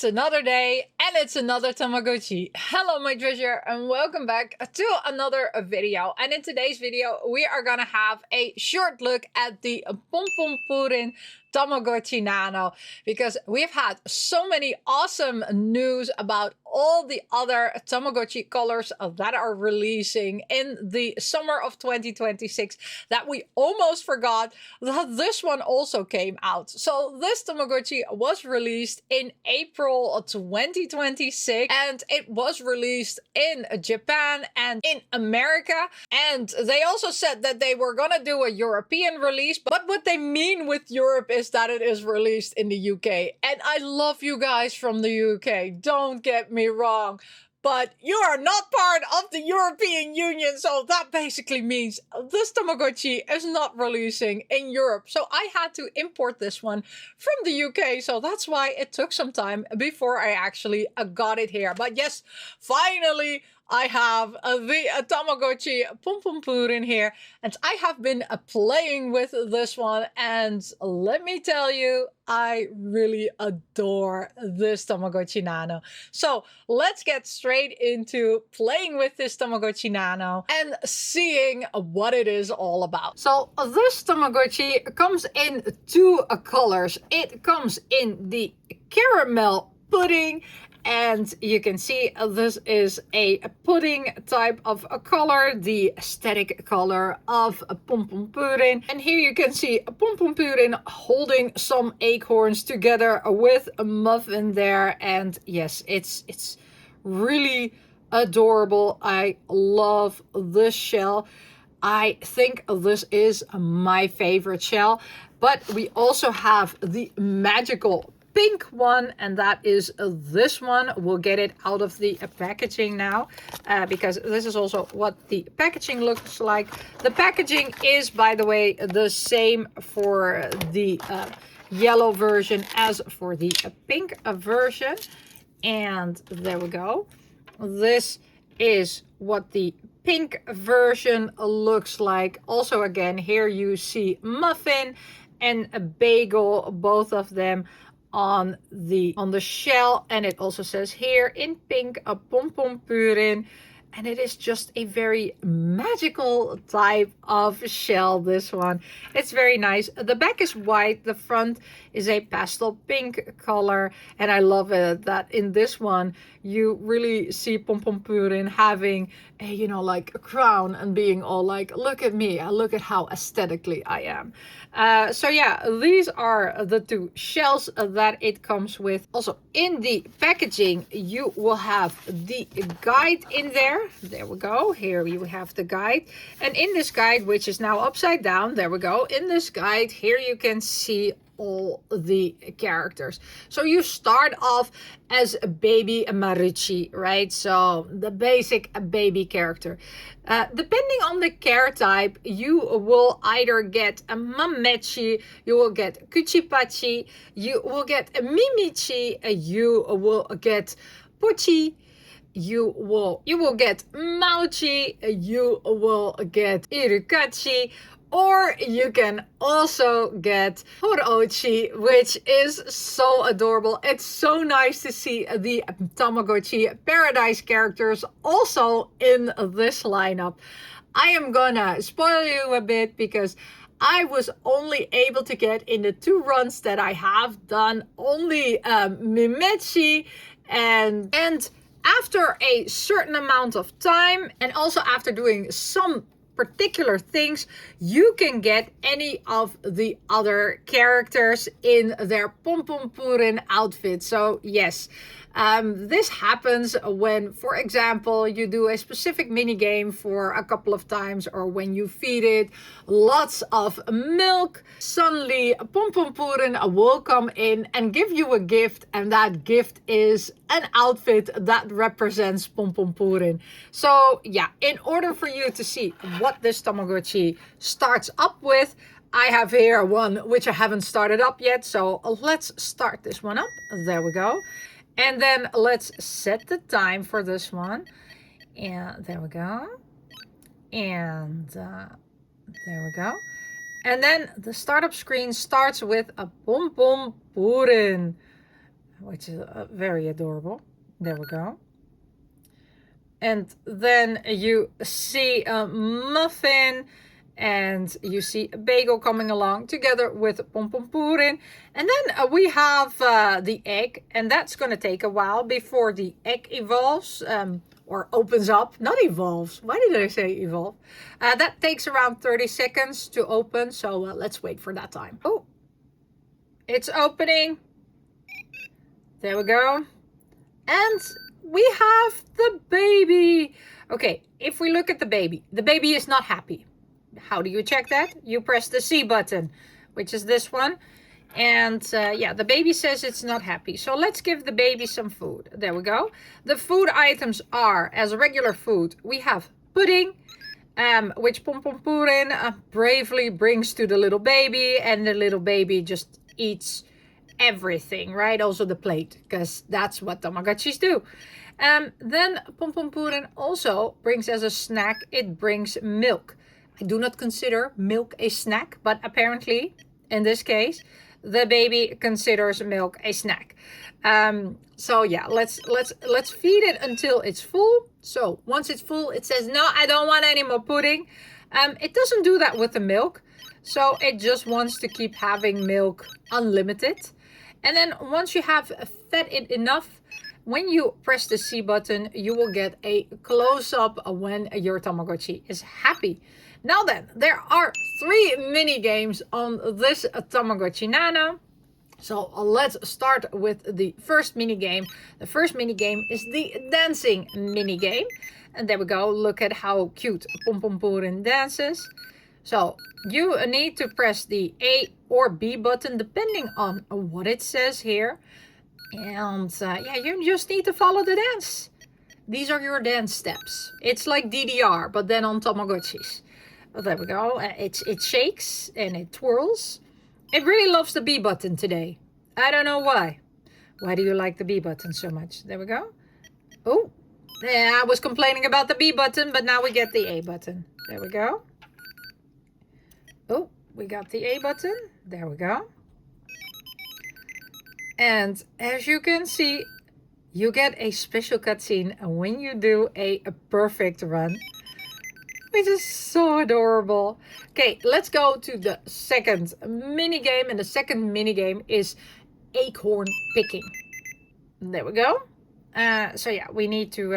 It's another day and it's another Tamagotchi. Hello my treasure and welcome back to another video. And in today's video we are gonna have a short look at the POMPOMPURIN Tamagotchi Nano, because we've had so many awesome news about all the other Tamagotchi colors that are releasing in the summer of 2026 that we almost forgot that this one also came out. So this Tamagotchi was released in April 2026 and it was released in Japan and in America, and they also said that they were gonna do a European release, but what they mean with Europe is that it is released in the UK. And I love you guys from the UK, don't get me wrong, but you are not part of the European Union, so that basically means this Tamagotchi is not releasing in Europe. So I had to import this one from the UK, so that's why it took some time before I actually got it here. But yes, finally I have the Tamagotchi POMPOMPURIN here, and I have been playing with this one, and let me tell you, I really adore this Tamagotchi Nano. So let's get straight into playing with this Tamagotchi Nano and seeing what it is all about. So this Tamagotchi comes in two colors. It comes in the caramel pudding, and you can see this is a pudding type of a color, the aesthetic color of POMPOMPURIN. And here you can see POMPOMPURIN holding some acorns together with a muffin there. And yes, it's really adorable. I love this shell. I think this is my favorite shell. But we also have the magical pink one, and that is this one. We'll get it out of the packaging now, because this is also what the packaging looks like. The packaging is, by the way, the same for the yellow version as for the pink version. And there we go. This is what the pink version looks like. Also, again, here you see muffin and a bagel, both of them on the shell, and it also says here in pink a POMPOMPURIN, and it is just a very magical type of shell, this one. It's very nice. The back is white, the front is a pastel pink color, and I love it that in this one you really see POMPOMPURIN having a, you know, like a crown and being all like, look at me, look at how aesthetically I am. So yeah, these are the two shells that it comes with. Also in the packaging you will have the guide in there. There we go. Here you have the guide, and in this guide, which is now upside down, there we go, in this guide here you can see all the characters. So you start off as a baby Marucci, right? So the basic baby character. Depending on the care type, you will either get a Mamechi, you will get Kuchipachi, you will get a Mimichi, you will get Pochi, you will get Mauchi, you will get Irukachi, or you can also get Horochi, which is so adorable. It's so nice to see the Tamagotchi Paradise characters also in this lineup. I am gonna spoil you a bit because I was only able to get in the two runs that I have done only Mimechi, and after a certain amount of time, and also after doing some particular things, you can get any of the other characters in their POMPOMPURIN outfit. So yes, this happens when, for example, you do a specific mini game for a couple of times, or when you feed it lots of milk. Suddenly POMPOMPURIN will come in and give you a gift, and that gift is an outfit that represents POMPOMPURIN. So yeah, in order for you to see what this Tamagotchi starts up with, I have here one which I haven't started up yet, so let's start this one up. There we go. And then let's set the time for this one. And there we go. And there we go. And then the startup screen starts with a POMPOMPURIN. which is very adorable. There we go. And then you see a muffin, and you see a bagel coming along together with Pompompurin. And then we have the egg, and that's going to take a while before the egg evolves, or opens up. Not evolves. Why did I say evolve? That takes around 30 seconds to open, so let's wait for that time. Oh, it's opening. There we go. And we have the baby. Okay, if we look at the baby is not happy. How do you check that? You press the C button, which is this one. And yeah, the baby says it's not happy. So let's give the baby some food. There we go. The food items are, as regular food, we have pudding, which Pompompurin bravely brings to the little baby. And the little baby just eats everything, right? Also the plate, because that's what Tamagotchis do. Then Pompompurin also brings as a snack, it brings milk. I do not consider milk a snack, but apparently in this case the baby considers milk a snack. So yeah, let's feed it until it's full. So once it's full, it says, no, I don't want any more pudding. It doesn't do that with the milk, so it just wants to keep having milk unlimited. And then once you have fed it enough, when you press the C button, you will get a close-up when your Tamagotchi is happy. Now then, there are 3 mini games on this Tamagotchi Nano. So let's start with the first mini game. The first mini game is the dancing mini game. And there we go. Look at how cute Pompompurin dances. So you need to press the A or B button depending on what it says here. And yeah, you just need to follow the dance. These are your dance steps. It's like DDR, but then on Tamagotchis. Well, there we go. It shakes and it twirls. It really loves the B button today. I don't know why. Why do you like the B button so much? There we go. Oh, yeah, I was complaining about the B button, but now we get the A button. There we go. Oh, we got the A button. There we go. And as you can see, you get a special cutscene when you do a perfect run, which is so adorable. Okay, let's go to the second mini game, and the second mini game is acorn picking. There we go. So yeah, we need to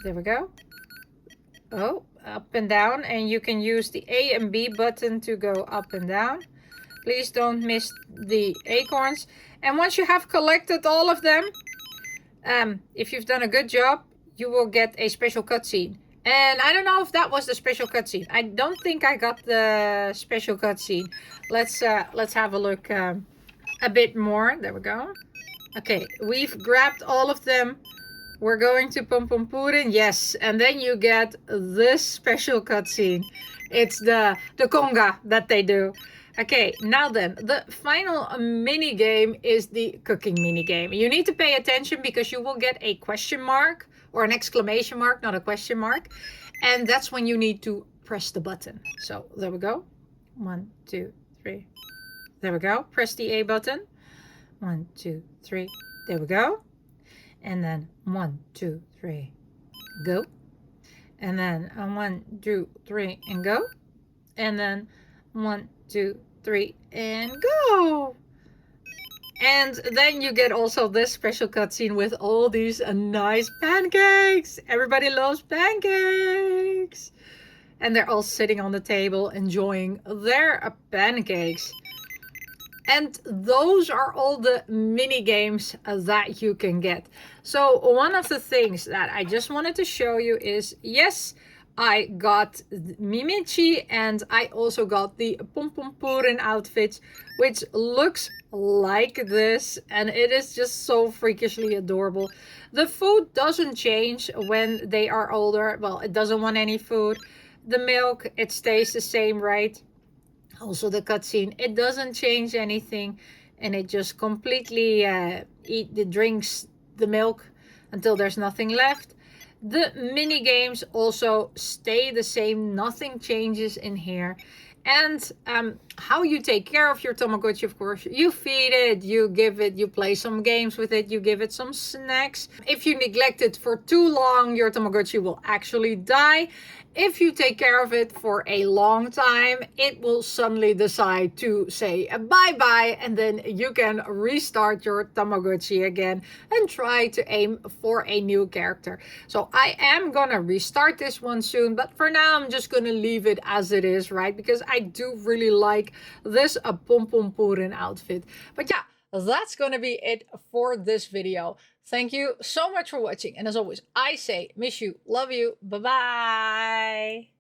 there we go. Oh, up and down, and you can use the A and B button to go up and down. Please don't miss the acorns. And once you have collected all of them, if you've done a good job, you will get a special cutscene. And I don't know if that was the special cutscene. I don't think I got the special cutscene. Let's have a look a bit more. There we go. Okay, we've grabbed all of them. We're going to Pompompurin. Yes, and then you get this special cutscene. It's the conga that they do. Okay, now then, the final mini game is the cooking mini game. You need to pay attention because you will get a question mark or an exclamation mark, not a question mark. And that's when you need to press the button. So there we go. 1, 2, 3. There we go. Press the A button. 1, 2, 3. There we go. And then 1, 2, 3. Go. And then 1, 2, 3 and go. And then 1, 2, 3 and go. And then you get also this special cutscene with all these nice pancakes. Everybody loves pancakes. And they're all sitting on the table enjoying their pancakes. And those are all the mini games that you can get. So one of the things that I just wanted to show you is, yes, I got Mimichi and I also got the Pompompurin outfits, which looks like this, and it is just so freakishly adorable. The food doesn't change when they are older. Well, it doesn't want any food. The milk, it stays the same, right? Also the cutscene, it doesn't change anything, and it just completely drinks the milk until there's nothing left. The mini games also stay the same, nothing changes in here. And how you take care of your Tamagotchi, of course. You feed it, you give it, you play some games with it, you give it some snacks. If you neglect it for too long, your Tamagotchi will actually die. If you take care of it for a long time, it will suddenly decide to say bye-bye, and then you can restart your Tamagotchi again and try to aim for a new character. So I am gonna restart this one soon, but for now I'm just gonna leave it as it is, right? Because I do really like this POMPOMPURIN outfit. But yeah, that's gonna be it for this video. Thank you so much for watching, and as always, I say miss you, love you, bye bye.